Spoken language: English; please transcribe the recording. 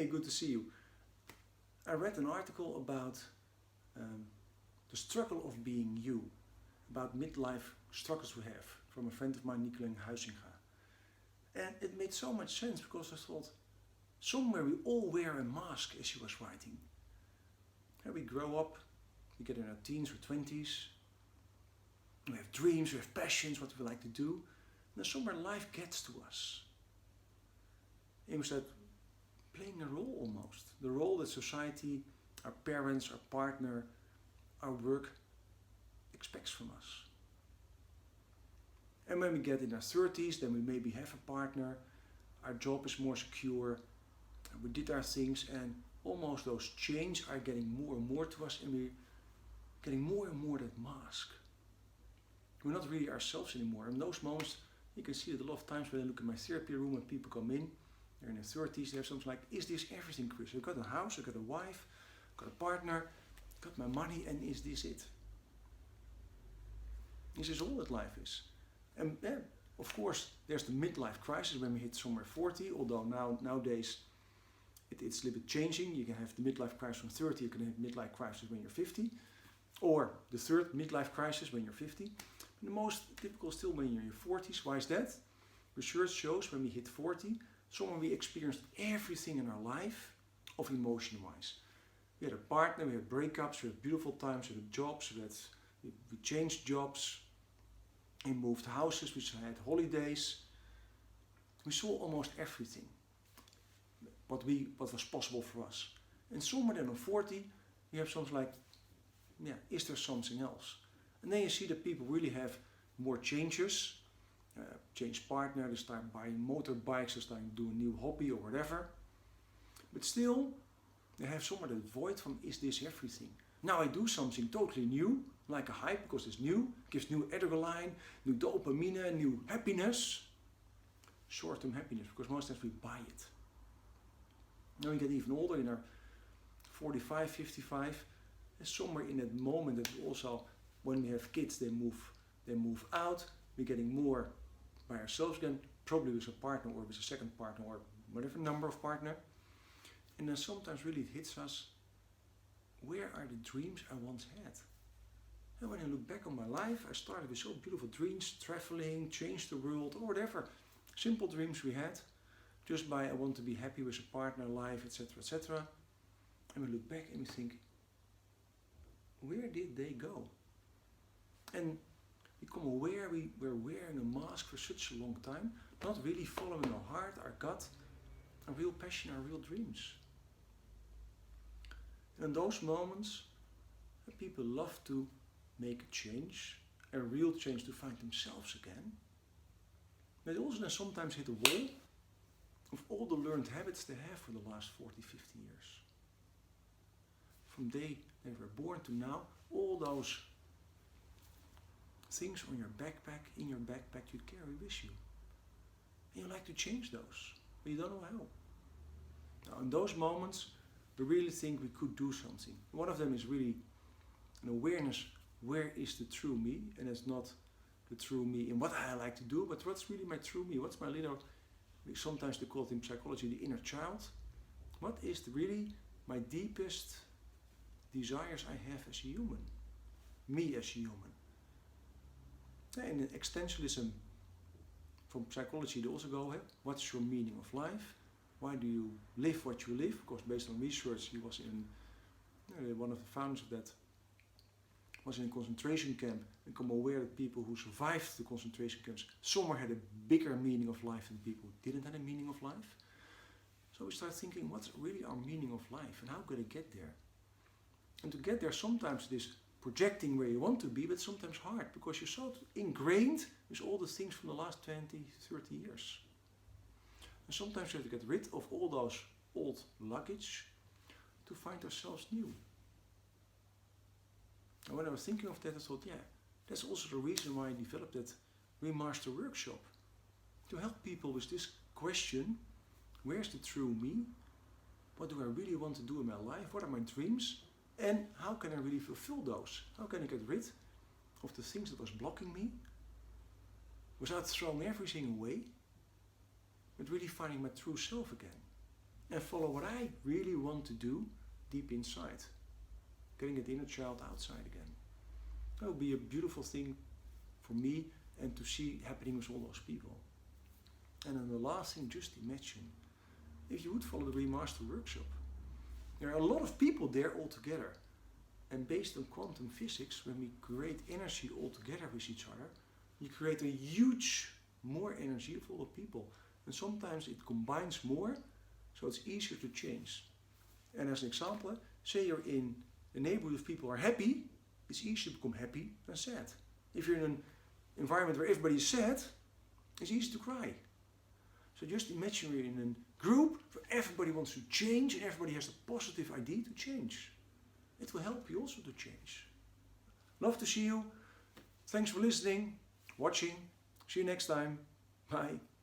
Hey, good to see you. I read an article about the struggle of being you, about midlife struggles we have, from a friend of mine, Nicolien Huizinga. And it made so much sense because I thought, somewhere we all wear a mask, as she was writing. And we grow up, we get in our teens or 20s, we have dreams, we have passions, what we like to do, and then somewhere life gets to us. And we start playing a role almost, the role that society, our parents, our partner, our work expects from us. And when we get in our 30s, then we maybe have a partner, our job is more secure, and we did our things, and almost those chains are getting more and more to us, and we're getting more and more that mask. We're not really ourselves anymore. In those moments, you can see it a lot of times when I look in my therapy room and people come in, they're in their 30s, they have something like, is this everything, Chris? I've got a house, I've got a wife, I've got a partner, I've got my money, and is this it? Is this all that life is? And yeah, of course, there's the midlife crisis when we hit somewhere 40, although nowadays it's a little bit changing. You can have the midlife crisis from 30, you can have midlife crisis when you're 50, or the third midlife crisis when you're 50. But the most typical is still when you're in your 40s. Why is that? Research shows when we hit 40, somewhere we experienced everything in our life of emotion-wise. We had a partner, we had breakups, we had beautiful times, we had jobs, we changed jobs, we moved houses, we had holidays. We saw almost everything, what was possible for us. And somewhere then on 40, you have something like, is there something else? And then you see that people really have more changes, change partner, they start buying motorbikes, they start doing a new hobby or whatever. But still, they have somewhere that void from, is this everything? Now I do something totally new, like a hype, because it's new, gives new adrenaline, new dopamine, new happiness. Short-term happiness, because most times we buy it. Now we get even older, in our 45, 55, and somewhere in that moment that we also, when we have kids, they move out, we're getting more by ourselves again, probably with a partner or with a second partner or whatever number of partner. And then sometimes really it hits us, where are the dreams I once had? And when I look back on my life, I started with so beautiful dreams, traveling, change the world, or whatever. Simple dreams we had, just by I want to be happy with a partner, life, etc., etc. And we look back and we think, where did they go? And become aware we were wearing a mask for such a long time, not really following our heart, our gut, our real passion, our real dreams. And in those moments, people love to make a change, a real change, to find themselves again. But also then sometimes hit a wall of all the learned habits they have for the last 40, 50 years. From day they were born to now, all those things on your backpack, in your backpack you carry with you. And you like to change those, but you don't know how. Now in those moments, we really think we could do something. One of them is really an awareness, where is the true me? And it's not the true me in what I like to do, but what's really my true me? What's my little, sometimes they call it in psychology, the inner child. What is really my deepest desires I have as a human? Me as a human. And in existentialism, from psychology, they also go, what's your meaning of life? Why do you live what you live? Of course, based on research, he was in, one of the founders of that, was in a concentration camp, and become aware that people who survived the concentration camps somewhere had a bigger meaning of life than people who didn't have a meaning of life. So we start thinking, what's really our meaning of life, and how could I get there? And to get there, sometimes it is projecting where you want to be, but sometimes hard, because you're so ingrained with all the things from the last 20, 30 years. And sometimes we have to get rid of all those old luggage to find ourselves new. And when I was thinking of that, I thought, that's also the reason why I developed that Remaster workshop. To help people with this question, where's the true me? What do I really want to do in my life? What are my dreams? And how can I really fulfill those? How can I get rid of the things that was blocking me without throwing everything away, but really finding my true self again? and follow what I really want to do deep inside. Getting that inner child outside again. That will be a beautiful thing for me and to see happening with all those people. And then the last thing, just imagine if you would follow the Remaster workshop. There are a lot of people there all together. And based on quantum physics, when we create energy all together with each other, you create a huge more energy of all the people. And sometimes it combines more, so it's easier to change. And as an example, say you're in a neighborhood of people who are happy, it's easier to become happy than sad. If you're in an environment where everybody is sad, it's easy to cry. So just imagine you're in a group where everybody wants to change and everybody has a positive idea to change. It will help you also to change. Love to see you. Thanks for listening, watching. See you next time. Bye.